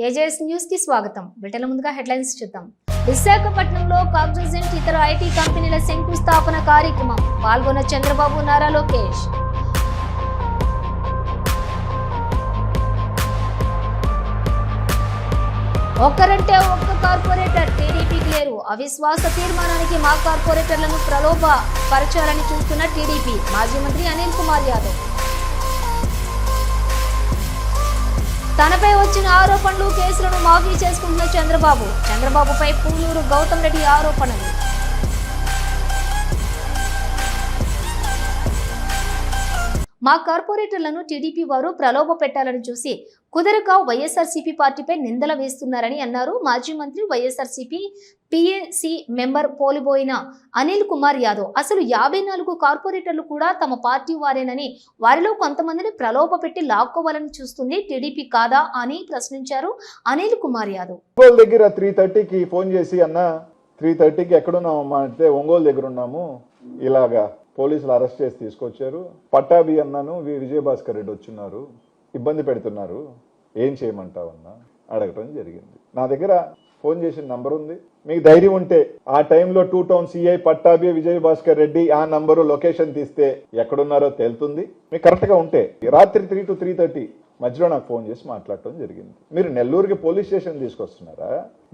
AJS news కి స్వాగతం. బిల్టన్ ముందుగా హెడ్లైన్స్ చూద్దాం. విశాఖపట్నంలో కాగ్నిజెంట్ ఇతర ఐటీ కంపెనీల శంకుస్థాపన కార్యక్రమం పాల్గొన్న చంద్రబాబు, నారా లోకేష్. ఒక్కరంటే ఒక్క కార్పొరేటర్ టీడీపీకి లేరు. అవిశ్వాస తీర్మానానికి మా కార్పొరేటర్లను ప్రలోభ పరచాలని చూస్తున్న టీడీపీ. మాజీ మంత్రి అనిల్ కుమార్ యాదవ్. తనపై వచ్చిన ఆరోపణలు, కేసులను మాఫీ చేసుకుంటున్న చంద్రబాబుపై పూలూరు గౌతమ్ రెడ్డి ఆరోపణలు. మా కార్పొరేటర్లను టీడీపీ వారు ప్రలోభ పెట్టాలని చూసి కుదరక వైఎస్ఆర్సీపీ పార్టీపై నిందలు వేస్తున్నారని అన్నారు మాజీ మంత్రి, వైఎస్ఆర్సీపీ పిఏసీ మెంబర్ పోలిబోయిన అనిల్ కుమార్ యాదవ్. అసలు 54 కార్పొరేటర్లు కూడా తమ పార్టీ వారేనని, వారిలో కొంతమందిని ప్రలోభ పెట్టి లాక్కోవాలని చూస్తుంది టీడీపీ కాదా అని ప్రశ్నించారు అనిల్ కుమార్ యాదవ్. దగ్గర 3:30కి ఫోన్ చేసి, అన్న 3:30కి ఎక్కడున్నామమ్మా అంటే, ఒంగోలు దగ్గర ఉన్నాము, ఇలాగా పోలీసులు అరెస్ట్ చేసి తీసుకొచ్చారు, పట్టాభి అన్నాను విజయభాస్కర్ రెడ్డి వచ్చున్నారు, ఇబ్బంది పెడుతున్నారు, ఏం చేయమంటావన్నా అడగటం జరిగింది. నా దగ్గర ఫోన్ చేసిన నంబర్ ఉంది, మీకు ధైర్యం ఉంటే ఆ టైంలో 2 టౌన్ సిఐ పట్టాభి విజయభాస్కర్ రెడ్డి ఆ నంబరు లొకేషన్ తీస్తే ఎక్కడున్నారో తేలుతుంది. మీకు కరెక్ట్గా ఉంటే రాత్రి 3 to 3:30 మధ్యలో నాకు ఫోన్ చేసి మాట్లాడటం జరిగింది. మీరు నెల్లూరుకి పోలీస్ స్టేషన్ తీసుకొస్తున్నారా,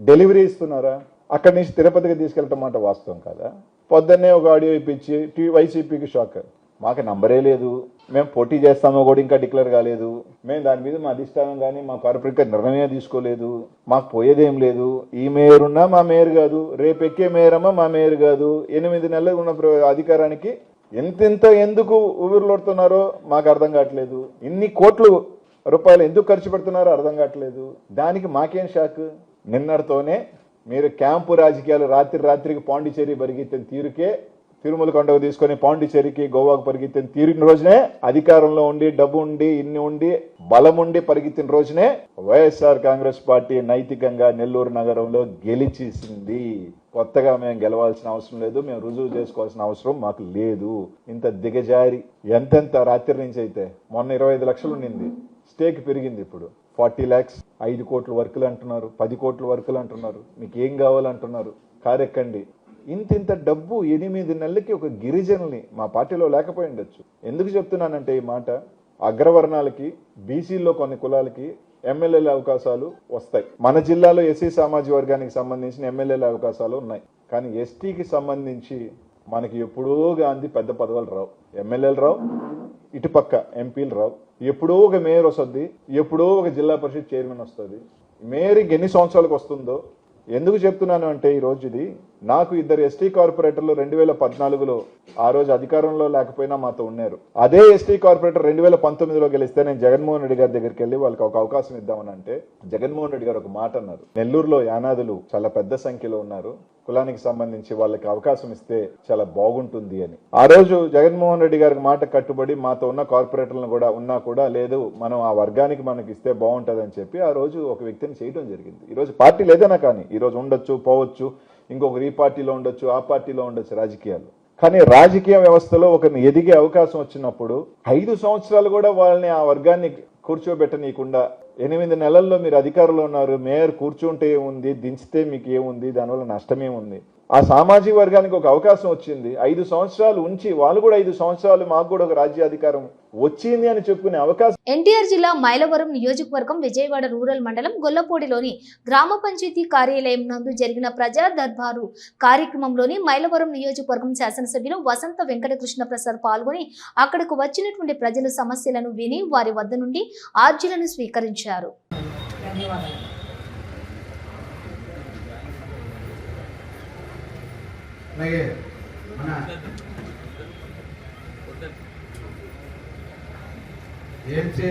డెలివరీ ఇస్తున్నారా, అక్కడి నుంచి తిరుపతికి తీసుకెళ్ళటం మాట వాస్తవం కదా. పొద్దున్నే ఒక ఆడియో ఇప్పించి వైసీపీకి షాక్, మాకు నంబరే లేదు, మేము పోటీ చేస్తామో కూడా ఇంకా డిక్లేర్ కాలేదు, మేము దాని మీద మా అధిష్టానం కానీ మా కార్పొరేట్ నిర్ణయమే తీసుకోలేదు, మాకు పోయేదేం లేదు, ఈ మేయర్ ఉన్నా మా మేయర్ కాదు, రేపు ఎక్కే మేయరమ్మా మా మేయర్ కాదు, 8 నెలలు ఉన్న అధికారానికి ఎంతెంత ఎందుకు ఊపిరిలోడుతున్నారో మాకు అర్థం కావట్లేదు, ఇన్ని కోట్లు రూపాయలు ఎందుకు ఖర్చు పెడుతున్నారో అర్థం కావట్లేదు, దానికి మాకేం షాక్. నిన్నటితోనే మీరు క్యాంపు రాజకీయాలు రాత్రికి పాండిచేరి పరిగెత్తిన తీరుకే, తిరుమల కొండకు తీసుకొని పాండిచేరికి గోవాకు పరిగెత్తిన తీరిన రోజునే, అధికారంలో ఉండి డబ్బు ఉండి ఇన్ని ఉండి బలం ఉండి పరిగెత్తిన రోజునే వైఎస్ఆర్ కాంగ్రెస్ పార్టీ నైతికంగా నెల్లూరు నగరంలో గెలిచేసింది. కొత్తగా మేము గెలవాల్సిన అవసరం లేదు, మేము రుజువు చేసుకోవాల్సిన అవసరం మాకు లేదు. ఇంత దిగజారి ఎంతెంత రాత్రి నుంచి అయితే, మొన్న 25 లక్షలు ఉండింది, స్టేక్ పెరిగింది, ఇప్పుడు 40 lakhs, 5 కోట్ల వర్కులు అంటున్నారు, 10 కోట్ల వర్కులు అంటున్నారు, మీకు ఏం కావాలంటున్నారు, కారెక్కండి. ఇంత డబ్బు 8 నెలలకి ఒక గిరిజనుల్ని మా పార్టీలో లేకపోయి ఉండొచ్చు. ఎందుకు చెప్తున్నానంటే ఈ మాట, అగ్రవర్ణాలకి బీసీల్లో కొన్ని కులాలకి ఎమ్మెల్యేల అవకాశాలు వస్తాయి. మన జిల్లాలో ఎస్సీ సామాజిక వర్గానికి సంబంధించిన ఎమ్మెల్యేల అవకాశాలు ఉన్నాయి, కానీ ఎస్టీకి సంబంధించి మనకి ఎప్పుడో గాంధీ పెద్ద పదవులు రావు, ఎమ్మెల్యేలు రావు, ఇటుపక్క ఎంపీలు రావు, ఎప్పుడో ఒక మేయర్ వస్తుంది, ఎప్పుడో ఒక జిల్లా పరిషత్ చైర్మన్ వస్తుంది. మేయర్కి ఎన్ని సంవత్సరాలకు వస్తుందో ఎందుకు చెప్తున్నాను అంటే, ఈ రోజు ఇది నాకు 2 ఎస్టీ కార్పొరేటర్లు 2014లో ఆ రోజు అధికారంలో లేకపోయినా మాతో ఉన్నారు. అదే ఎస్టీ కార్పొరేటర్ 2019లో గెలిస్తే నేను జగన్మోహన్ రెడ్డి గారి దగ్గరికి వెళ్ళి వాళ్ళకి ఒక అవకాశం ఇద్దామని అంటే, జగన్మోహన్ రెడ్డి గారు ఒక మాట అన్నారు, నెల్లూరులో యానాదులు చాలా పెద్ద సంఖ్యలో ఉన్నారు, కులానికి సంబంధించి వాళ్ళకి అవకాశం ఇస్తే చాలా బాగుంటుంది అని. ఆ రోజు జగన్మోహన్ రెడ్డి గారికి మాట కట్టుబడి మాతో ఉన్న కార్పొరేటర్లను కూడా ఉన్నా కూడా లేదు, మనం ఆ వర్గానికి మనకి ఇస్తే బాగుంటుంది అని చెప్పి ఆ రోజు ఒక వ్యక్తిని చేయడం జరిగింది. ఈ రోజు పార్టీ లేదన్నా కానీ ఈ రోజు ఉండొచ్చు, పోవచ్చు, ఇంకొకరు ఈ పార్టీలో ఉండొచ్చు, ఆ పార్టీలో ఉండొచ్చు రాజకీయాలు, కానీ రాజకీయ వ్యవస్థలో ఒకరిని ఎదిగే అవకాశం వచ్చినప్పుడు 5 సంవత్సరాలు కూడా వాళ్ళని ఆ వర్గాన్ని కూర్చోబెట్టనీయకుండా 8 నెలల్లో మీరు అధికారంలో ఉన్నారు, మేయర్ కూర్చుంటే ఏముంది, దించితే మీకు ఏముంది, దానివల్ల నష్టమేముంది. ఆ సామాజిక వర్గానికి ఒక అవకాశం వచ్చింది, 5 సంవత్సరాలు ఉంచి వాళ్ళు కూడా 5 సంవత్సరాలు మాకు కూడా ఒక రాజ్యాధికారం వచ్చింది అని చెప్పుకునే అవకాశం. ఎన్టీఆర్ జిల్లా మైలవరం నియోజకవర్గం విజయవాడ రూరల్ మండలం గొల్లపూడిలోని గ్రామ పంచాయతీ కార్యాలయం నందు జరిగిన ప్రజా దర్బారు కార్యక్రమంలోని మైలవరం నియోజకవర్గం శాసనసభ్యులు వసంత వెంకటకృష్ణ ప్రసాద్ పాల్గొని అక్కడకు వచ్చినటువంటి ప్రజల సమస్యలను విని వారి వద్ద నుండి ఆర్జీలను స్వీకరించారు. అలాగే మన ఏఎంసీ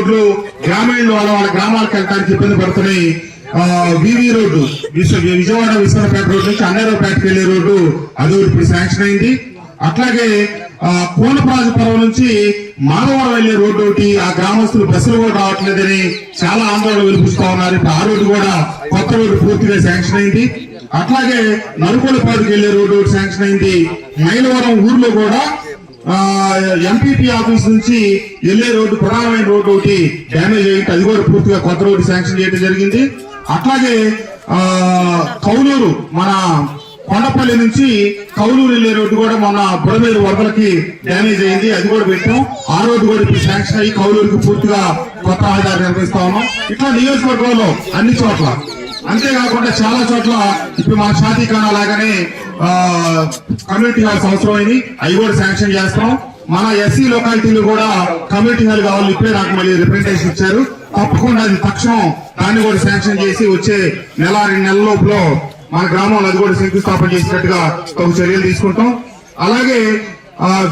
రోడ్లు గ్రామీణ వాళ్ళ గ్రామాలకు వెళ్ళడానికి ఇబ్బంది పడుతున్నాయి. వివి రోడ్డు విజయవాడ విశాఖపేట రోడ్డు నుంచి అన్నేరావుపేటకి వెళ్లే రోడ్డు అది ఇప్పుడు శాంక్షన్ అయింది. అట్లాగే కోనప్రాజపురం నుంచి మాధవరం వెళ్లే రోడ్డు ఒకటి ఆ గ్రామస్తులు బస్సులు కూడా రావట్లేదని చాలా ఆందోళన వినిపిస్తా ఉన్నారు. ఇప్పుడు ఆ రోడ్డు కూడా కొత్త రోడ్డు పూర్తిగా శాంక్షన్ అయింది. అట్లాగే నరుకోలపాడుకు వెళ్లే రోడ్డు ఒకటి శాంక్షన్ అయింది. మైలవరం ఊర్లో కూడా ఎంపీపీ ఆఫీస్ నుంచి వెళ్లే రోడ్డు ప్రధానమైన రోడ్డు ఒకటి డ్యామేజ్ అయ్యి అది కూడా పూర్తిగా కొత్త రోడ్డు శాంక్షన్ చేయడం జరిగింది. అట్లాగే కౌలూరు మన కొండపల్లి నుంచి కౌలూరు వెళ్లే రోడ్డు కూడా మొన్న బుడమేరు వరదలకి డ్యామేజ్ అయింది, అది కూడా పెట్టాం. ఆ రోడ్డు కూడా ఇప్పుడు శాంక్షన్ అయ్యి కౌలూరుకి పూర్తిగా కొత్త ఆధారం నిర్వహిస్తా ఉన్నాం. ఇట్లా నియోజకవర్గంలో అన్ని చోట్ల, అంతేకాకుండా చాలా చోట్ల ఇప్పుడు మన షాదీఖానా లాగానే కమ్యూనిటీ హాల్స్ అవసరమైంది, అవి కూడా శాంక్షన్ చేస్తాం. మన ఎస్సీ లొకాలిటీలు కూడా కమ్యూనిటీ హాల్ కావాలి, ఇప్పుడే నాకు మళ్ళీ రిప్రజెంటేషన్ ఇచ్చారు. తప్పకుండా అది తక్షణం దాన్ని కూడా శాంక్షన్ చేసి వచ్చే నెల 2 నెలల లోపల మన గ్రామంలో అది కూడా శంకుస్థాపన చేసినట్టుగా ఒక చర్యలు తీసుకుంటాం. అలాగే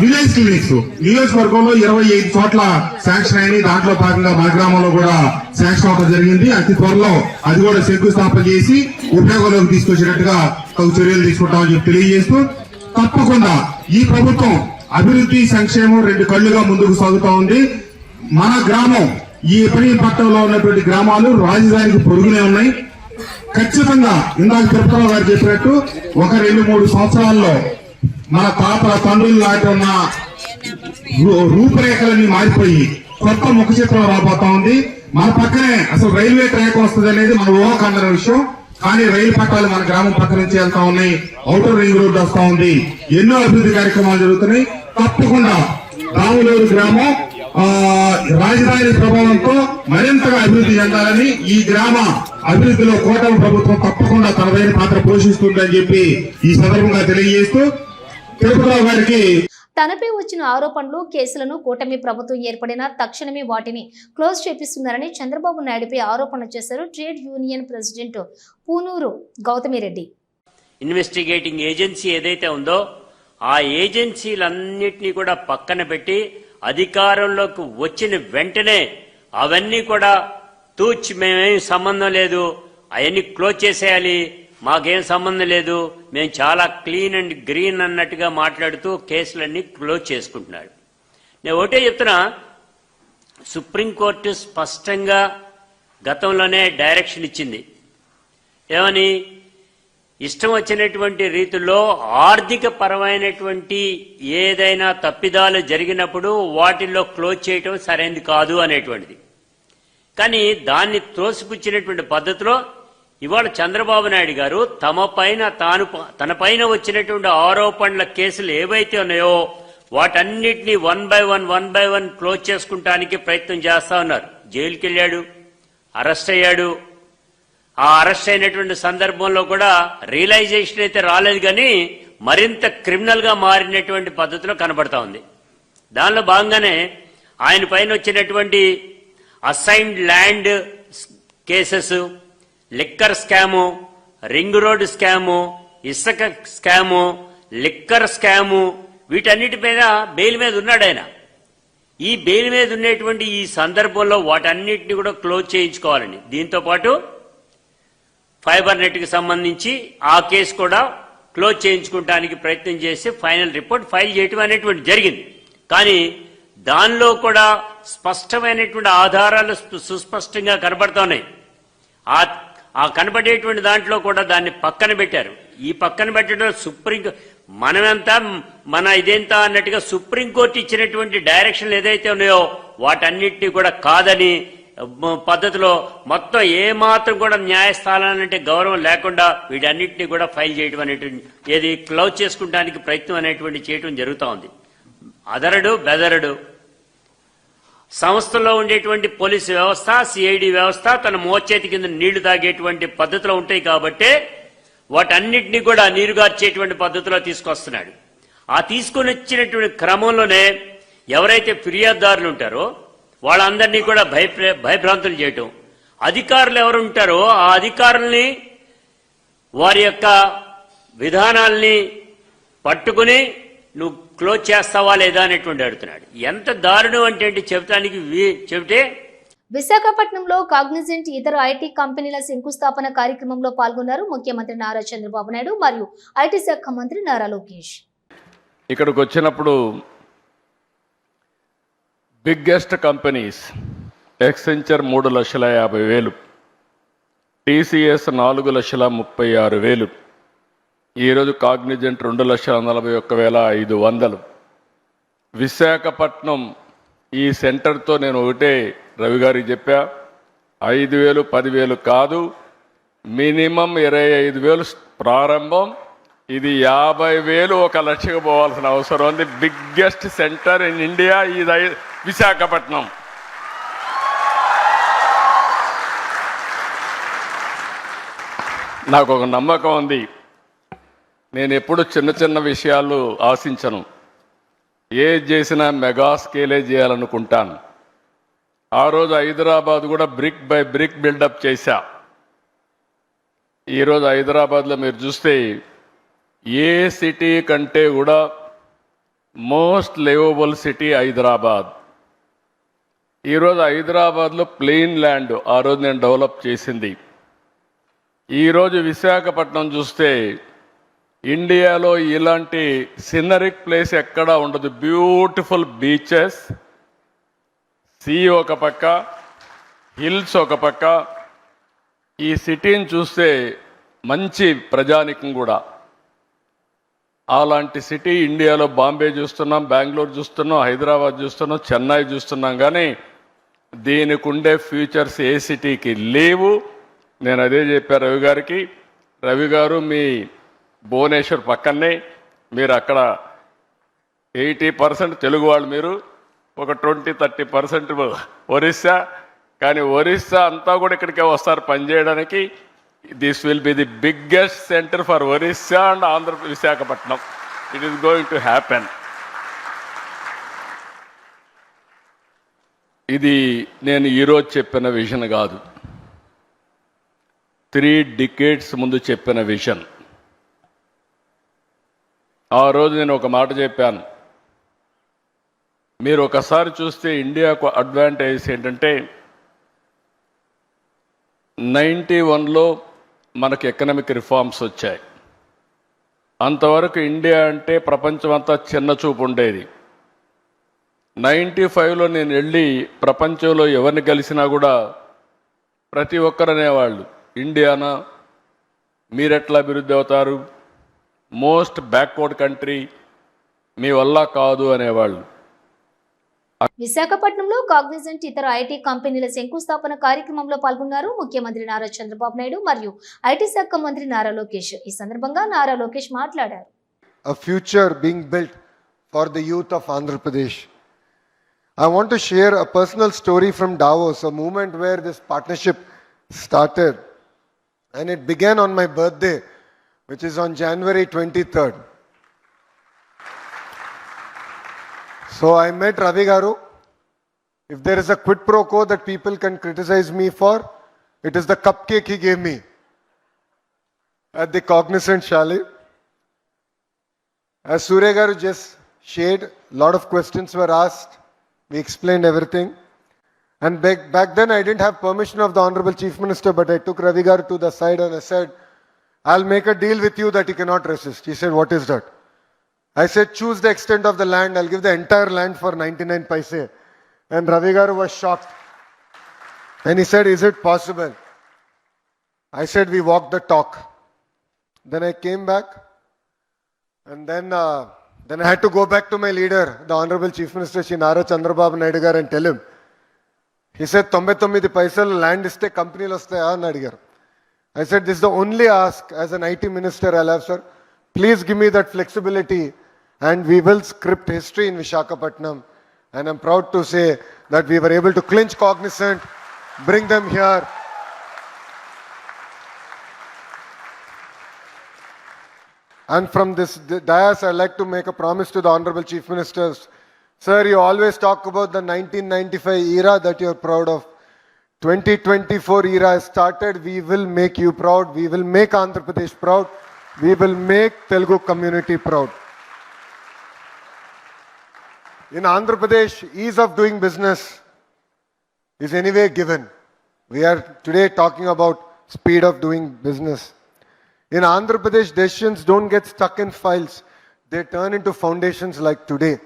విలేజ్ క్లినిక్స్ నియోజకవర్గంలో 25 చోట్ల శాంక్షన్ అయినాయి. దాంట్లో భాగంగా మన గ్రామంలో కూడా శాంక్షన్ అవడం జరిగింది. అతి త్వరలో అది కూడా శంకుస్థాపన చేసి ఉపయోగంలోకి తీసుకొచ్చినట్టుగా ఒక చర్యలు తీసుకుంటామని చెప్పి తెలియజేస్తూ, తప్పకుండా ఈ ప్రభుత్వం అభివృద్ధి సంక్షేమం 2 కళ్లుగా ముందుకు సాగుతా ఉంది. మన గ్రామం ఈ పట్టణంలో ఉన్నటువంటి గ్రామాలు రాజధానికి పొరుగునే ఉన్నాయి. ఖచ్చితంగా ఇందాక తిరుపతిరావు గారు చెప్పినట్టు 1-2-3 సంవత్సరాల్లో మన తాతల తండ్రులు లాంటి ఉన్న రూపురేఖలన్నీ మారిపోయి కొత్త ముఖ చిత్రం రాబోతా ఉంది. మన పక్కనే అసలు రైల్వే ట్రాక్ వస్తుంది అనేది మన ఊహకందన విషయం. కానీ రైలు పట్టాలు మన గ్రామం పక్క నుంచి వెళ్తా ఉన్నాయి, ఔటర్ రింగ్ రోడ్డు వస్తా ఉంది, ఎన్నో అభివృద్ధి కార్యక్రమాలు జరుగుతున్నాయి. తప్పకుండా రాములూరు గ్రామం రాజధాని ప్రభావంతో మరింతగా అభివృద్ధి చెందాలని, ఈ గ్రామ అభివృద్ధిలో కూటమి ప్రభుత్వం తప్పకుండా తనదైన పాత్ర పోషిస్తుందని చెప్పి ఈ సందర్భంగా తెలియజేస్తూ తిరుపతిరావు గారికి తనపై వచ్చిన ఆరోపణలు, కేసులను కూటమి ప్రభుత్వం ఏర్పడిన తక్షణమే వాటిని క్లోజ్ చేపిస్తున్నారని చంద్రబాబు నాయుడుపై ఆరోపణలు చేశారు trade union president Poonuru Gautami Reddy. Investigating agency ఏదైతే ఉందో ఆ ఏజెన్సీలన్నింటినీ కూడా పక్కన పెట్టి అధికారంలోకి వచ్చిన వెంటనే అవన్నీ కూడా తూచి మేమేం సంబంధం లేదు, అవన్నీ క్లోజ్ చేసేయాలి, మాకేం సంబంధం లేదు, మేము చాలా క్లీన్ అండ్ గ్రీన్ అన్నట్టుగా మాట్లాడుతూ కేసులన్నీ క్లోజ్ చేసుకుంటున్నాడు. నేను ఒకటే చెప్తున్నా, సుప్రీంకోర్టు స్పష్టంగా గతంలోనే డైరెక్షన్ ఇచ్చింది. ఏమని? ఇష్టం వచ్చినటువంటి రీతిలో ఆర్థిక పరమైనటువంటి ఏదైనా తప్పిదాలు జరిగినప్పుడు వాటిల్లో క్లోజ్ చేయటం సరైనది కాదు అనేటువంటిది. కానీ దాన్ని త్రోసిపుచ్చినటువంటి పద్ధతిలో ఇవాళ చంద్రబాబు నాయుడు గారు తన పైన వచ్చినటువంటి ఆరోపణల కేసులు ఏవైతే ఉన్నాయో వాటన్నిటినీ 1 by 1 క్లోజ్ చేసుకుంటానికి ప్రయత్నం చేస్తా ఉన్నారు. జైలుకి వెళ్ళాడు, అరెస్ట్ అయ్యాడు. ఆ అరెస్ట్ అయినటువంటి సందర్భంలో కూడా రియలైజేషన్ అయితే రాలేదు, కానీ మరింత క్రిమినల్ గా మారినటువంటి పద్ధతిలో కనబడతా ఉంది. దానిలో భాగంగానే ఆయన పైన వచ్చినటువంటి assigned land cases, liquor scam, ring road scam, ఇసుక స్కాము, లిక్కర్ స్కాము, వీటన్నిటి మీద బెయిల్ మీద ఉన్నాడు ఆయన. ఈ బెయిల్ మీద ఉన్నటువంటి ఈ సందర్భంలో వాటన్నిటిని కూడా క్లోజ్ చేయించుకోవాలని, దీంతో పాటు ఫైబర్ నెట్ కి సంబంధించి ఆ కేసు కూడా క్లోజ్ చేయించుకోవడానికి ప్రయత్నం చేసి ఫైనల్ రిపోర్ట్ ఫైల్ చేయటం అనేటువంటి జరిగింది. కానీ దానిలో కూడా స్పష్టమైనటువంటి ఆధారాలు సుస్పష్టంగా కనబడుతున్నాయి. ఆ కనబడేటువంటి దాంట్లో కూడా దాన్ని పక్కన పెట్టారు. ఈ పక్కన పెట్టడం మనమంతా మన ఇదేంతా అన్నట్టుగా సుప్రీంకోర్టు ఇచ్చినటువంటి డైరెక్షన్లు ఏదైతే ఉన్నాయో వాటన్నిటినీ కూడా కాదని పద్ధతిలో మొత్తం ఏమాత్రం కూడా న్యాయస్థానాలంటే గౌరవం లేకుండా వీటన్నిటినీ కూడా ఫైల్ చేయడం అనేటువంటి ఏది క్లోజ్ చేసుకుంటానికి ప్రయత్నం అనేటువంటి చేయడం జరుగుతూ ఉంది. అదరడు బెదరడు సంస్థల్లో ఉండేటువంటి పోలీసు వ్యవస్థ, సిఐడి వ్యవస్థ తన మోచేతి కింద నీళ్లు తాగేటువంటి పద్ధతిలో ఉంటాయి కాబట్టి వాటన్నిటినీ కూడా నీరుగార్చేటువంటి పద్ధతిలో తీసుకొస్తున్నాడు. ఆ తీసుకొని వచ్చినటువంటి క్రమంలోనే ఎవరైతే ఫిర్యాదుదారులు ఉంటారో వాళ్ళందరినీ కూడా భయభ్రాంతులు చేయటం, అధికారులు ఎవరు ఉంటారో ఆ అధికారుల్ని వారి యొక్క విధానాల్ని పట్టుకుని నువ్వు క్లోజ్ చేస్తావా లేదా అనేటువంటి అడుగుతున్నాడు. ఎంత దారుణం అంటే చెబితే విశాఖపట్నంలో కాగ్నిజెంట్ ఇతర ఐటీ కంపెనీల శంకుస్థాపన కార్యక్రమంలో పాల్గొన్నారు ముఖ్యమంత్రి నారా చంద్రబాబు నాయుడు మరియు ఐటీ శాఖ మంత్రి నారా లోకేష్. ఇక్కడికి వచ్చినప్పుడు బిగ్గెస్ట్ కంపెనీస్ ఎక్సెంచర్ 3,50,000, టీసీఎస్ 4,36,000, ఈరోజు కాగ్నిజెంట్ 2,41,500. విశాఖపట్నం ఈ సెంటర్తో నేను ఒకటే రవి గారికి చెప్పా, 5,000 10,000 కాదు, మినిమం 25,000 ప్రారంభం, ఇది 50,000 1 లక్షకు పోవాల్సిన అవసరం ఉంది. బిగ్గెస్ట్ సెంటర్ ఇన్ ఇండియా ఇది విశాఖపట్నం. నాకు ఒక నమ్మకం ఉంది. నేను ఎప్పుడు చిన్న చిన్న విషయాలు ఆశించను, ఏది చేసినా మెగా స్కేలే చేయాలనుకుంటాను. ఆ రోజు హైదరాబాద్ కూడా బ్రిక్ బై బ్రిక్ బిల్డప్ చేశా. ఈరోజు హైదరాబాద్లో మీరు చూస్తే ఏ సిటీ కంటే కూడా మోస్ట్ లివబుల్ సిటీ హైదరాబాద్. ఈరోజు హైదరాబాద్లో ప్లెయిన్ ల్యాండ్ ఆ రోజు నేను డెవలప్ చేసింది. ఈరోజు విశాఖపట్నం చూస్తే ఇండియాలో ఇలాంటి సినరిక్ ప్లేస్ ఎక్కడా ఉండదు. బ్యూటిఫుల్ బీచెస్, సీ ఒక పక్క, హిల్స్ ఒక పక్క. ఈ సిటీని చూస్తే మంచి ప్రజానికం కూడా. అలాంటి సిటీ ఇండియాలో బాంబే చూస్తున్నాం, బెంగళూరు చూస్తున్నాం, హైదరాబాద్ చూస్తున్నాం, చెన్నై చూస్తున్నాం, కానీ దీనికి ఉండే ఫ్యూచర్స్ ఏ సిటీకి లేవు. నేను అదే చెప్పాను రవి గారికి, రవి గారు మీ భువనేశ్వర్ పక్కనే, మీరు అక్కడ 80% తెలుగు వాళ్ళు, మీరు ఒక 20-30% ఒరిస్సా, కానీ ఒరిస్సా అంతా కూడా ఇక్కడికే వస్తారు పనిచేయడానికి. This will be the biggest centre for Orissa and Andhra Visakhapatnam. It is going to happen. ఇది నేను ఈరోజు చెప్పిన విజన్ కాదు, 3 decades ముందు చెప్పిన విజన్. ఆ రోజు నేను ఒక మాట చెప్పాను, మీరు ఒకసారి చూస్తే ఇండియాకు అడ్వాంటేజ్ ఏంటంటే 91లో మనకు ఎకనామిక్ రిఫార్మ్స్ వచ్చాయి. అంతవరకు ఇండియా అంటే ప్రపంచం అంతా చిన్న చూపు ఉండేది. 95లో నేను వెళ్ళి ప్రపంచంలో ఎవరిని కలిసినా కూడా ప్రతి ఒక్కరు అనేవాళ్ళు, ఇండియానా మీరెట్లా అభివృద్ధి అవుతారు, మోస్ట్ బ్యాక్వర్డ్ కంట్రీ, మీ వల్ల కాదు అనేవాళ్ళు. విశాఖపట్నంలో కాగ్నిజెంట్ ఇతర ఐటీ కంపెనీల శంకుస్థాపన కార్యక్రమంలో పాల్గొన్నారు ముఖ్యమంత్రి నారా చంద్రబాబు నాయుడు మరియు ఐటీ శాఖ మంత్రి నారా లోకేష్. ఈ సందర్భంగా నారా లోకేష్ మాట్లాడారు. A future being built for the youth of Andhra Pradesh. I want to share a personal story from Davos, a movement where this partnership started, and it began on my birthday, which is on January 23rd. So I met Ravi Garu. If there is a quid pro quo that people can criticize me for, it is the cupcake he gave me at the Cognizant Chalet. As Surya Garu just shared, a lot of questions were asked. We explained everything. And back then I didn't have permission of the Honorable Chief Minister, but I took Ravi Garu to the side and I said, I'll make a deal with you that you cannot resist. He said, what is that? I said, choose the extent of the land. I'll give the entire land for 99 paise. And Ravi Garu was shocked. And he said, is it possible? I said, we walked the talk. Then I came back. And then I had to go back to my leader, the Honorable Chief Minister, Shri Nara Chandrababu Naidu garu, and tell him. He said, 99 paisal land iste company lo vastaya ani adigaru. I said, this is the only ask as an IT minister I'll have, sir. Please give me that flexibility and we will script history in Visakhapatnam. And I'm proud to say that we were able to clinch Cognizant, bring them here. And from this dais, I'd like to make a promise to the Honorable Chief Ministers. Sir, you always talk about the 1995 era that you're proud of. 2024 era has started. We will make you proud. We will make Andhra Pradesh proud. We will make Telugu community proud. In Andhra Pradesh, ease of doing business is anyway given. We are today talking about speed of doing business. In Andhra Pradesh, decisions don't get stuck in files. They turn into foundations like today.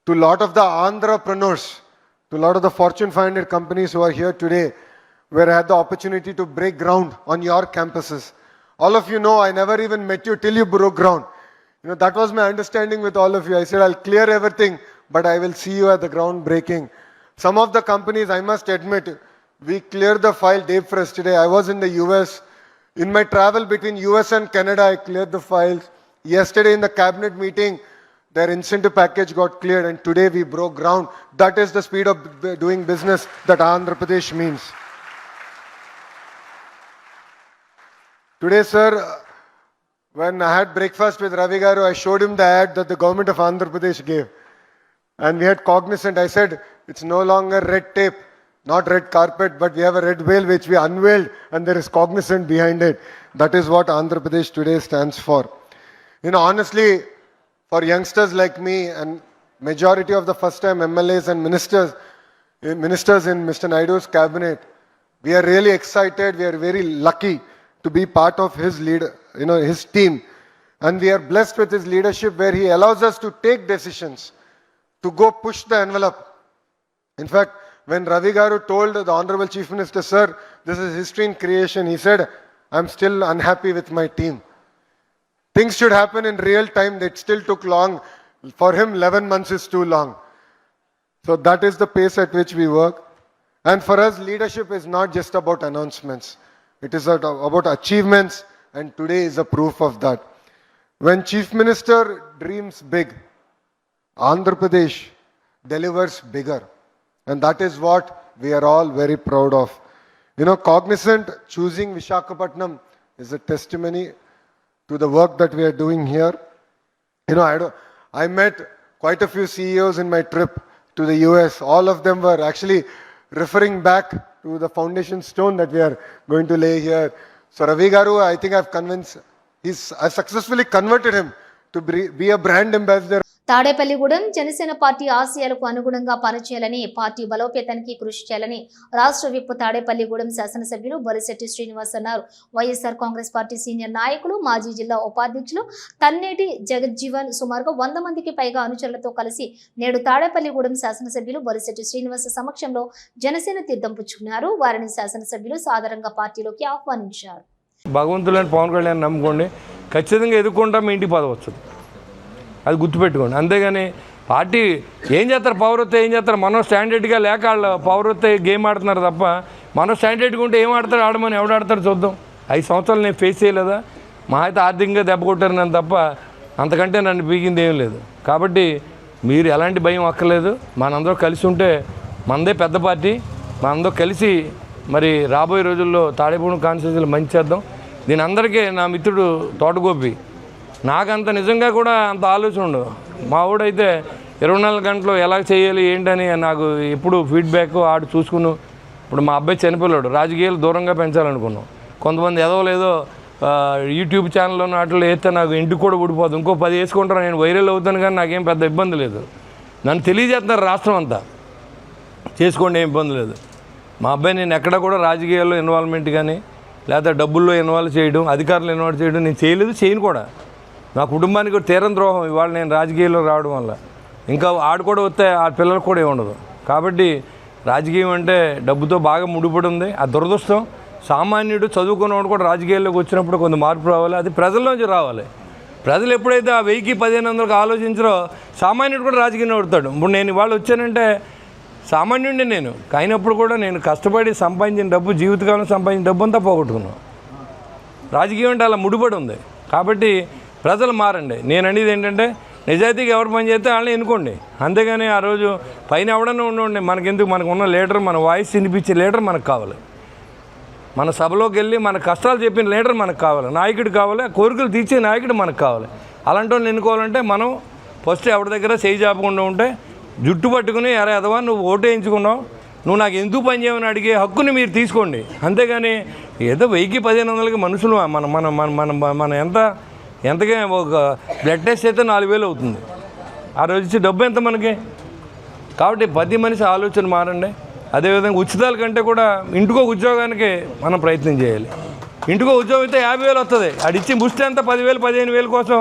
To a lot of the entrepreneurs, to a lot of the Fortune 500 companies who are here today, where I had the opportunity to break ground on your campuses. All of you know I never even met you till you broke ground. You know, that was my understanding with all of you. I said, I'll clear everything, but I will see you at the ground breaking. Some of the companies, I must admit, we cleared the file day first today. I was in the US. In my travel between US and Canada, I cleared the files. Yesterday in the cabinet meeting, their incentive package got cleared, and today we broke ground. That is the speed of doing business that Andhra Pradesh means. Today, sir, when I had breakfast with Ravi Garu, I showed him the ad that the government of Andhra Pradesh gave. And we had Cognizant. I said, it's no longer red tape, not red carpet, but we have a red veil which we unveiled, and there is Cognizant behind it. That is what Andhra Pradesh today stands for. You know, honestly, for youngsters like me and majority of the first-time MLAs and ministers in Mr. Naidu's cabinet, we are really excited. We are very lucky to be part of his his team. And we are blessed with his leadership where he allows us to take decisions, to go push the envelope. In fact, when Ravi Garu told the Honorable Chief Minister, sir, this is history in creation, he said, I'm still unhappy with my team. Things should happen in real time. It still took long. For him, 11 months is too long. So that is the pace at which we work. And for us, leadership is not just about announcements. It is about achievements, and today is a proof of that. When Chief Minister dreams big, Andhra Pradesh delivers bigger. And that is what we are all very proud of. You know, Cognizant choosing Visakhapatnam is a testimony to the work that we are doing here. You know, I met quite a few CEOs in my trip to the US. All of them were actually referring back to the foundation stone that we are going to lay here. So Ravi Garu, I think I've successfully converted him to be a brand ambassador. Tadepalligudem Janasena party ఆశయాలకు అనుగుణంగా పనిచేయాలని, party బలోపేతానికి కృషి చేయాలని రాష్ట్ర whip Tadepalligudem శాసనసభ్యులు బొలిశెట్టి శ్రీనివాస్ అన్నారు. YSR Congress party senior నాయకులు, మాజీ జిల్లా ఉపాధ్యక్షులు తన్నేటి జగజ్జీవన్ సుమారుగా 100 మందికి పైగా అనుచరులతో కలిసి నేడు తాడేపల్లిగూడెం శాసనసభ్యులు బొలిశెట్టి శ్రీనివాస్ సమక్షంలో జనసేన తీర్థం పుచ్చుకున్నారు. వారిని శాసనసభ్యులు సాదరంగా పార్టీలోకి ఆహ్వానించారు. భగవంతులని పవన్ కళ్యాణ్ నమ్ముకోండి, ఖచ్చితంగా ఎదుర్కొంటా మీ ఇంటికి పదవి వస్తుంది. అది గుర్తుపెట్టుకోండి. అంతేగాని పార్టీ ఏం చేస్తారు, పౌరత్వం ఏం చేస్తారు, మనం స్టాండర్డ్గా లేక వాళ్ళు పౌరత్వం గేమ్ ఆడుతున్నారు తప్ప, మనం స్టాండర్డ్గా ఉంటే ఏం ఆడతారు, ఆడమని ఎవడు ఆడతారు చూద్దాం. 5 సంవత్సరాలు నేను ఫేస్ చేయలేదా, మా అయితే ఆర్థికంగా దెబ్బ కొట్టారు నన్ను తప్ప, అంతకంటే నన్ను పీకింది ఏం లేదు. కాబట్టి మీరు ఎలాంటి భయం అక్కర్లేదు. మనందరూ కలిసి ఉంటే మనదే పెద్ద పార్టీ, మనందరూ కలిసి మరి రాబోయే రోజుల్లో తాడేపూడి కాన్స్టిట్యూన్సీలో మంచి చేద్దాం. దీని అందరికీ నా మిత్రుడు తోటగోపి, నాకంత నిజంగా కూడా అంత ఆలోచన ఉండదు. మా ఊడైతే 24 గంటలు ఎలా చేయాలి ఏంటని నాకు ఎప్పుడు ఫీడ్బ్యాక్ ఆడు చూసుకుని. ఇప్పుడు మా అబ్బాయి చనిపోయాడు, రాజకీయాలు దూరంగా పెంచాలనుకున్నాం. కొంతమంది ఏదో యూట్యూబ్ ఛానల్లో వాటిలో వేస్తే నాకు ఇంటికి కూడా ఊడిపోతుంది. ఇంకో 10 వేసుకుంటారు, నేను వైరల్ అవుతాను, కానీ నాకేం పెద్ద ఇబ్బంది లేదు. నన్ను తెలియజేస్తున్నారు రాష్ట్రం అంతా, చేసుకోండి, ఏం ఇబ్బంది లేదు. మా అబ్బాయి నేను ఎక్కడ కూడా రాజకీయాల్లో ఇన్వాల్వ్మెంట్ కానీ లేదా డబ్బుల్లో ఇన్వాల్వ్ చేయడం, అధికారులు ఇన్వాల్వ్ చేయడం నేను చేయలేదు, చేయను కూడా. నా కుటుంబానికి తీరం ద్రోహం ఇవాళ నేను రాజకీయాల్లో రావడం వల్ల. ఇంకా ఆడు కూడా వస్తే ఆ పిల్లలకు కూడా ఏముండదు. కాబట్టి రాజకీయం అంటే డబ్బుతో బాగా ముడిపడి ఉంది. ఆ దురదృష్టం, సామాన్యుడు చదువుకున్నవాడు కూడా రాజకీయాల్లోకి వచ్చినప్పుడు కొంత మార్పు రావాలి, అది ప్రజల్లోంచి రావాలి. ప్రజలు ఎప్పుడైతే ఆ 1000-1500 ఆలోచించారో సామాన్యుడు కూడా రాజకీయంలో పడతాడు. ఇప్పుడు నేను ఇవాళ వచ్చానంటే సామాన్యుడిని నేను, అయినప్పుడు కూడా నేను కష్టపడి సంపాదించిన డబ్బు, జీవితకాలం సంపాదించిన డబ్బు అంతా పోగొట్టుకున్నాను. రాజకీయం అంటే అలా ముడిపడి ఉంది. కాబట్టి ప్రజలు మారండి. నేను అనేది ఏంటంటే నిజాయితీగా ఎవరు పని చేస్తే వాళ్ళని ఎన్నుకోండి, అంతేగాని ఆ రోజు పైన ఎవడన్నా ఉండండి. మనకెందుకు, మనకు ఉన్న లీడర్, మన వాయిస్ వినిపించే లీడర్ మనకు కావాలి. మన సభలోకి వెళ్ళి మన కష్టాలు చెప్పిన లీడర్ మనకు కావాలి, నాయకుడు కావాలి, కోరికలు తీర్చే నాయకుడు మనకు కావాలి. అలాంటి వాళ్ళని ఎన్నుకోవాలంటే మనం ఫస్ట్ ఎవరి దగ్గర చేయి చాపకుండా ఉంటే, జుట్టు పట్టుకుని ఎరా ఎదవా నువ్వు ఓటు వేయించుకున్నావు, నువ్వు నాకు ఎందుకు పని చేయమని అడిగే హక్కుని మీరు తీసుకోండి. అంతేగాని ఏదో 1000-1500 మనుషులు మన మన మన మన ఎంతగా ఒక బ్లడ్ టెస్ట్ అయితే 4000 అవుతుంది. ఆ రోజు ఇచ్చే డబ్బు ఎంత మనకి? కాబట్టి 10 మనిషి ఆలోచన మారండి. అదేవిధంగా ఉచితాల కంటే కూడా ఇంటికో ఉద్యోగానికి మనం ప్రయత్నం చేయాలి. ఇంటికో ఉద్యోగం అయితే 50,000 వస్తుంది, అడిచ్చి ముష్టి అంతా 10,000 15,000 కోసం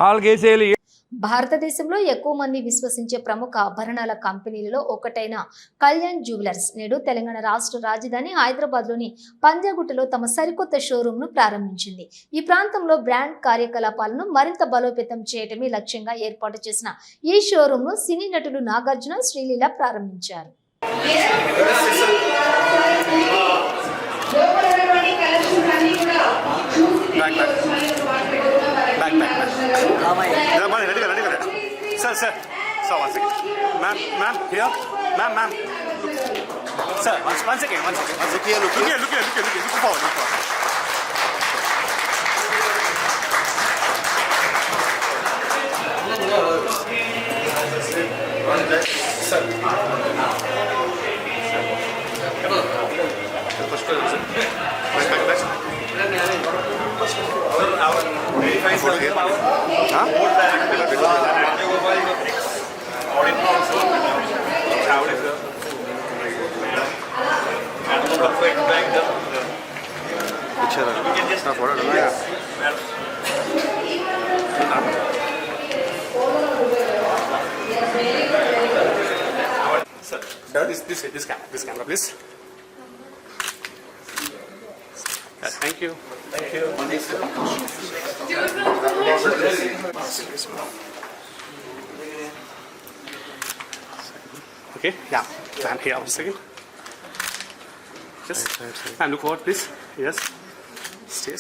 వాళ్ళకి వేసేయాలి. భారతదేశంలో ఎక్కువ మంది విశ్వసించే ప్రముఖ ఆభరణాల కంపెనీలలో ఒకటైన కళ్యాణ్ జ్యువెలర్స్ నేడు తెలంగాణ రాష్ట్ర రాజధాని హైదరాబాద్లోని పంజాగుట్టలో తమ సరికొత్త షోరూంను ప్రారంభించింది. ఈ ప్రాంతంలో బ్రాండ్ కార్యకలాపాలను మరింత బలోపేతం చేయడమే లక్ష్యంగా ఏర్పాటు చేసిన ఈ షోరూంను సినీ నటులు నాగార్జున, శ్రీలీల ప్రారంభించారు. Sir, one second. Ma'am, here. Ma'am. Sir, one second. Look here. Look forward. Sir. Sir, this camera, please. Thank you. Okay, yeah. Stand here one second. Yes. And look forward, please. Yes. Stay.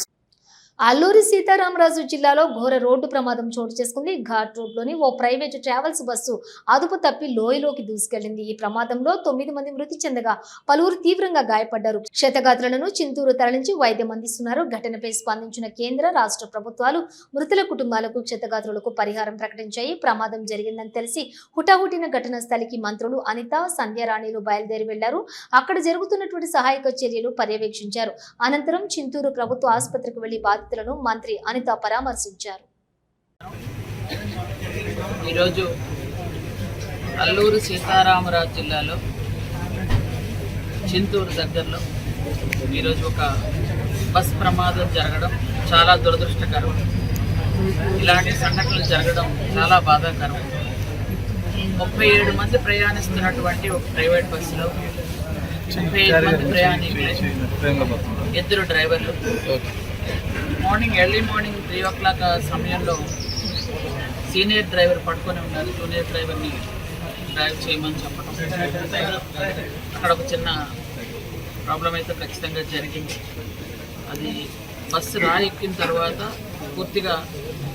Alluri Sitaramaraju జిల్లాలో ఘోర road ప్రమాదం చోటు చేసుకుంది. ఘాట్ రోడ్లోని ఓ private travels bus అదుపు తప్పి లోయలోకి దూసుకెళ్లింది. ఈ ప్రమాదంలో 9 మంది మృతి చెందగా పలువురు తీవ్రంగా గాయపడ్డారు. క్షతగాత్రులను చింతూరు తరలించి వైద్యం అందిస్తున్నారు. ఘటనపై స్పందించిన కేంద్ర, రాష్ట్ర ప్రభుత్వాలు మృతుల కుటుంబాలకు, క్షతగాత్రులకు పరిహారం ప్రకటించాయి. ప్రమాదం జరిగిందని తెలిసి హుటాహుటిన ఘటనా స్థలికి మంత్రులు అనిత, సంధ్యారాణిలు బయలుదేరి వెళ్లారు. అక్కడ జరుగుతున్నటువంటి సహాయక చర్యలు పర్యవేక్షించారు. అనంతరం చింతూరు ప్రభుత్వ ఆసుపత్రికి వెళ్లి బాధితులను మంత్రి అనిత పరామర్శించారు. ఈరోజు అల్లూరు సీతారామరాజు జిల్లాలో చింతూరు దగ్గరలో ఈరోజు ఒక బస్ ప్రమాదం జరగడం చాలా దురదృష్టకరం. ఇలాంటి సంఘటనలు జరగడం చాలా బాధాకరం. 37 మంది ప్రయాణిస్తున్నటువంటి ఒక ప్రైవేట్ బస్సులో 35 మంది ప్రయాణికులు, 2 డ్రైవర్లు. ఎర్లీ మార్నింగ్ 3 o'clock సమయంలో సీనియర్ డ్రైవర్ పడుకొని ఉన్నారు. జూనియర్ డ్రైవర్ని డ్రైవ్ చేయమని చెప్పడం, అక్కడ ఒక చిన్న ప్రాబ్లం అయితే ఖచ్చితంగా జరిగింది. అది బస్సు ఎక్కిన తర్వాత పూర్తిగా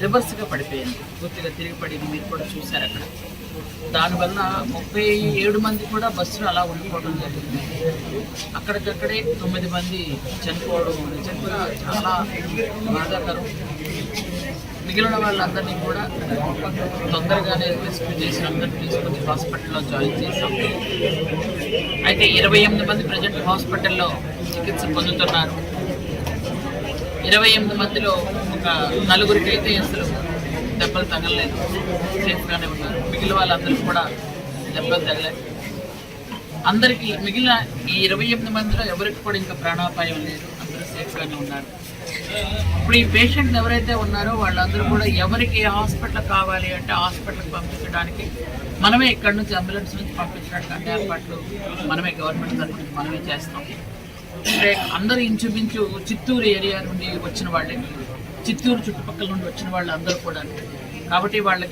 రివర్స్గా పడిపోయింది, పూర్తిగా తిరిగి పడింది. మీరు కూడా చూశారు అక్కడ. దానివల్ల 37 మంది కూడా బస్సులో అలా ఉండిపోవడం జరిగింది. అక్కడికక్కడే 9 మంది చనిపోవడం నిజంగా చాలా బాధాకరం. మిగిలిన వాళ్ళందరినీ కూడా తొందరగానే రెస్క్యూ చేసి అందరినీ తీసుకొచ్చి హాస్పిటల్లో జాయిన్ చేశాం. అయితే 28 మంది ప్రజెంట్ హాస్పిటల్లో చికిత్స పొందుతున్నారు. 28 మందిలో ఒక 4గురికి అయితే అసలు దెబ్బలు తగలలేదు, సేఫ్గానే ఉన్నారు. మిగిలిన వాళ్ళందరికీ కూడా దెబ్బలు తగలేదు. అందరికీ మిగిలిన ఈ 28 మందిలో ఎవరికి కూడా ఇంకా ప్రాణాపాయం లేదు, అందరూ సేఫ్గానే ఉన్నారు. ఇప్పుడు ఈ పేషెంట్లు ఎవరైతే ఉన్నారో వాళ్ళందరూ కూడా ఎవరికి హాస్పిటల్ కావాలి అంటే హాస్పిటల్కి పంపించడానికి మనమే ఇక్కడి నుంచి అంబులెన్స్ నుంచి పంపించడానికి అన్ని ఏర్పాట్లు మనమే గవర్నమెంట్ తరఫు నుంచి మనమే చేస్తాం. అంటే అందరూ ఇంచుమించు చిత్తూరు ఏరియా నుండి వచ్చిన వాళ్ళే, చిత్తూరు చుట్టుపక్కల నుండి వచ్చిన వాళ్ళు అందరూ కూడా. కాబట్టి వాళ్ళు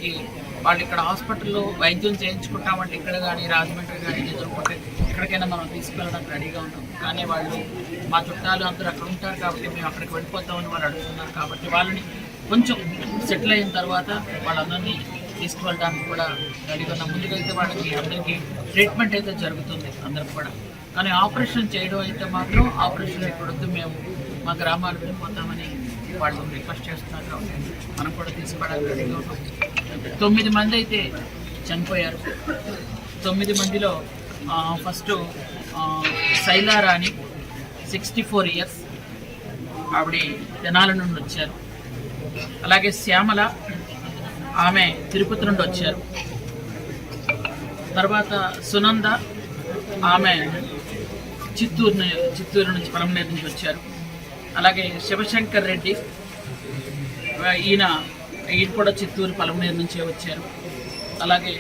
ఇక్కడ హాస్పిటల్లో వైద్యం చేయించుకుంటామంటే ఇక్కడ కానీ రాజమండ్రి కానీ ఎదుర్కొంటే ఎక్కడికైనా మనం తీసుకెళ్ళడానికి రెడీగా ఉంటాం. కానీ వాళ్ళు మా చుట్టాలు అందరూ అక్కడ ఉంటారు కాబట్టి మేము అక్కడికి వెళ్ళిపోతామని వాళ్ళు అడుగుతున్నారు. కాబట్టి వాళ్ళని కొంచెం సెటిల్ అయిన తర్వాత వాళ్ళందరినీ తీసుకువెళ్ళడానికి కూడా రెడీగా ఉన్నాం. ముందుకైతే వాళ్ళకి అందరికీ ట్రీట్మెంట్ అయితే జరుగుతుంది అందరికి కూడా. కానీ ఆపరేషన్ చేయడం అయితే మాత్రం ఆపరేషన్ ఎక్కడొద్దు, మేము మా గ్రామాలు వెళ్ళిపోతామని వాళ్ళు రిక్వెస్ట్ చేస్తున్నారు. కాబట్టి మనం కూడా తీసుకోవడానికి రెడీగా ఉన్నాం. 9 మంది అయితే చనిపోయారు. 9 మందిలో ఫస్ట్ శైలారాణి 64 years, ఆవిడ తెనాలి నుండి వచ్చారు. అలాగే శ్యామల, ఆమె తిరుపతి నుండి వచ్చారు. తర్వాత సునంద ఆమె చిత్తూరు నుంచి పలమనేరు నుంచి వచ్చారు. అలాగే శివశంకర్ రెడ్డి ఈయన కూడా చిత్తూరు పలమనేరు నుంచే వచ్చారు. అలాగే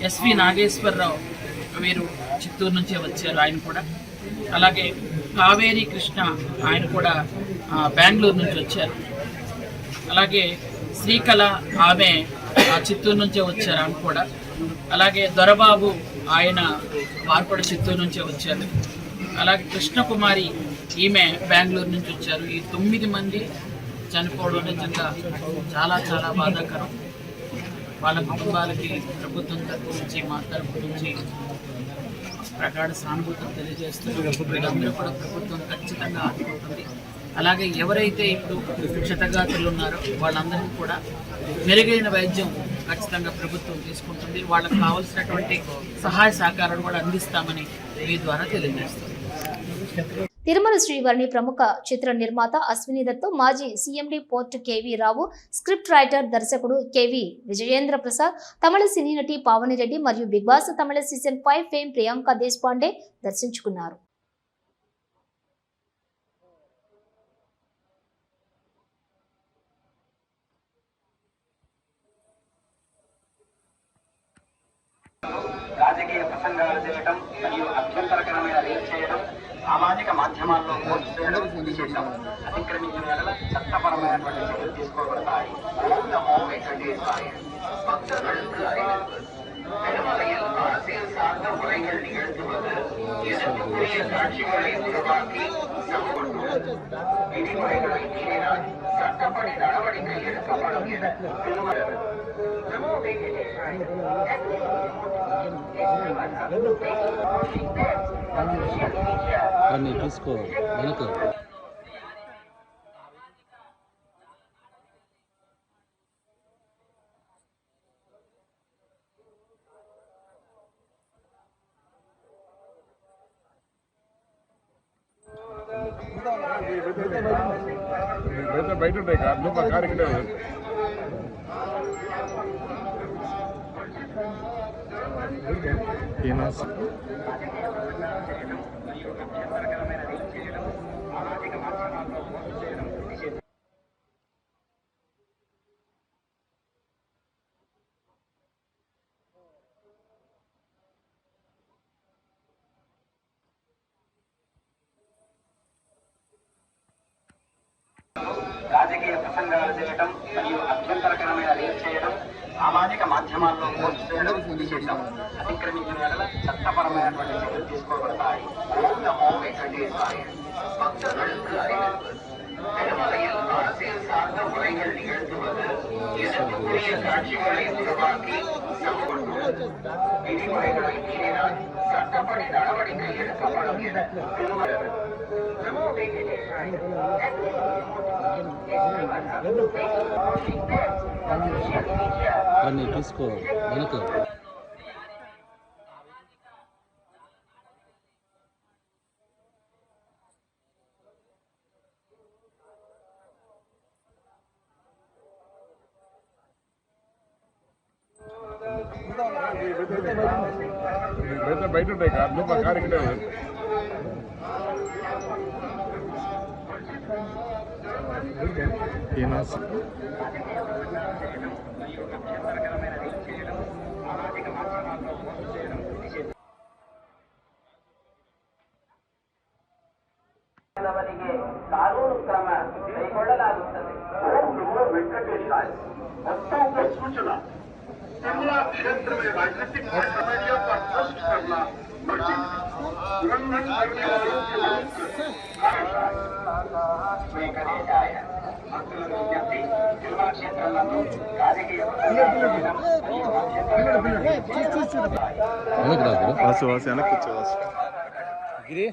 ఎస్వి నాగేశ్వరరావు వీరు చిత్తూరు నుంచే వచ్చారు, ఆయన కూడా. అలాగే కావేరి కృష్ణ ఆయన కూడా బెంగళూరు నుంచి వచ్చారు. అలాగే శ్రీకళ ఆమె చిత్తూరు నుంచే వచ్చారు, ఆమె కూడా. అలాగే దొరబాబు వారు కూడా చిత్తూరు నుంచే వచ్చారు. అలాగే కృష్ణకుమారి ఈమె బెంగళూరు నుంచి వచ్చారు. ఈ 9 మంది చనిపోవడం నిజంగా చాలా చాలా బాధాకరం. వాళ్ళ కుటుంబాలకి ప్రభుత్వం తరపు నుంచి, మా తరపు నుంచి ప్రగాఢ సానుభూతిని తెలియజేస్తున్నారు. వీళ్ళందరూ కూడా ప్రభుత్వం ఖచ్చితంగా ఆదుకుంటుంది. అలాగే ఎవరైతే ఇప్పుడు క్షతగాత్రులు ఉన్నారో వాళ్ళందరికీ కూడా మెరుగైన వైద్యం ఖచ్చితంగా ప్రభుత్వం తీసుకుంటుంది. వాళ్ళకి కావాల్సినటువంటి సహాయ సహకారాలు కూడా అందిస్తామని మీ ద్వారా తెలియజేస్తుంది. తిరుమల శ్రీవారిని ప్రముఖ చిత్ర నిర్మాత అశ్విని దత్, మాజీ సీఎండీ పోర్ట్ కేవీ రావు, స్క్రిప్ట్ రైటర్ దర్శకుడు కేవీ విజయేంద్ర ప్రసాద్, తమిళ సినీ నటి పావని రెడ్డి మరియు బిగ్ బాస్ తమిళ సీజన్ 5 ఫేమ్ ప్రియాంక దేశపాండే దర్శించుకున్నారు. రాజకీయ ప్రసంగాలు చేయడం మరియు అభ్యంతరకరమైన రీల్ చేయడం, సామాజిక మాధ్యమాల్లో పోస్ట్ చేయడం నిషేధం. అతిక్రమించిన వేళ చట్టపరమైనటువంటి చర్యలు తీసుకోబడతాయి. ఓం నమో వెంకటేశాయ. భక్తர்களுக்கு அறிவிப்பு. திருமலையில் அரசியல் சார்ந்த உரைகள் நிகழ்த்துவது இதற்குரிய காட்சிகளை உருவாக்கி விதிமுறைகளை மீறினால் சட்டப்படி நடவடிக்கை எடுக்கப்படும் என திருமலர் நமோ வெங்கடேசாய. తీసుకో వెనక బయట ఉంటాయి కారు ఇక్కడ రాజకీయ ప్రసంగాలు చేయడం మరియు అభ్యంతరకరమైన రీల్ చేయడం, సామాజిక మాధ్యమాల్లో పోస్ట్ చేయడం నిషేధం. అతిక్రమించిన వేళ చట్టపరమైనటువంటి చర్యలు తీసుకోబడతాయి. ఓం నమో వెంకటేశాయ. భక్తர்களுக்கு அறிவிப்பு. திருமலையில் அரசியல் சார்ந்த உரைகள் நிகழ்த்துவது இதற்குரிய காட்சிகளை உருவாக்கி விதிமுறைகளை மீறினால் சட்டப்படி நடவடிக்கை எடுக்கப்படும் என திருமலர் நமோ வெங்கடேசாய. తీసుకో వెనక బయట ఉంటాయి కారు ఇక్కడ ಕಾನೂನು ಕ್ರಮ ಕೈಗೊಳ್ಳಲಾಗುತ್ತದೆ. ಓಂ ನಮೋ ವೆಂಕಟೇಶಾಯ. भक्तों को सूचना, तिरुमला क्षेत्र में राजनीतिक गतिविधियों पर पोस्ट करना वर्जित, उल्लंघन करने वालों के विरुद्ध వెంకటేశాయ. భక్తులకు విజ్ఞప్తి, తిరుమల క్షేత్రంలో రాజకీయ గిరి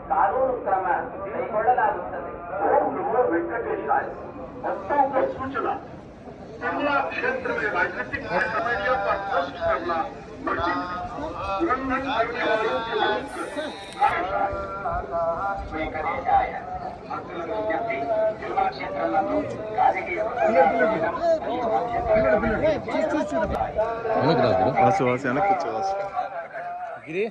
ಕಾನೂನು ಕ್ರಮ ಕೈಗೊಳ್ಳಲಾಗುತ್ತದೆ. ಓಂ ನಮೋ वेंकटेश वक्ताओं को सूचना तिरला क्षेत्र में राजनीतिक मीडिया पर ट्रस्ट करना उल्लंघन करने वालों के विरुद्ध स्वीकరించాయ భక్తులకు విజ్ఞప్తి తిరుమల క్షేత్రంలో రాజకీయ గిరి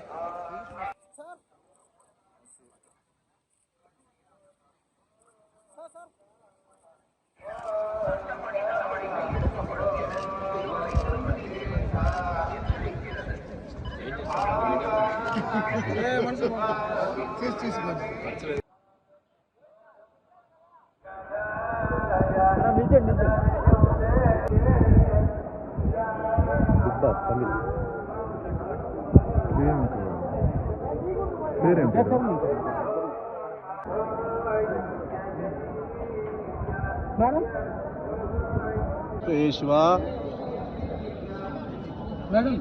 తమిళ్ శివా మేడం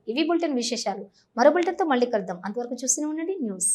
ఇవి బులెటిన్ విశేషాలు. మరో బులెటిన్తో మళ్ళీ కలుద్దాం. అంతవరకు చూస్తూనే ఉండండి న్యూస్.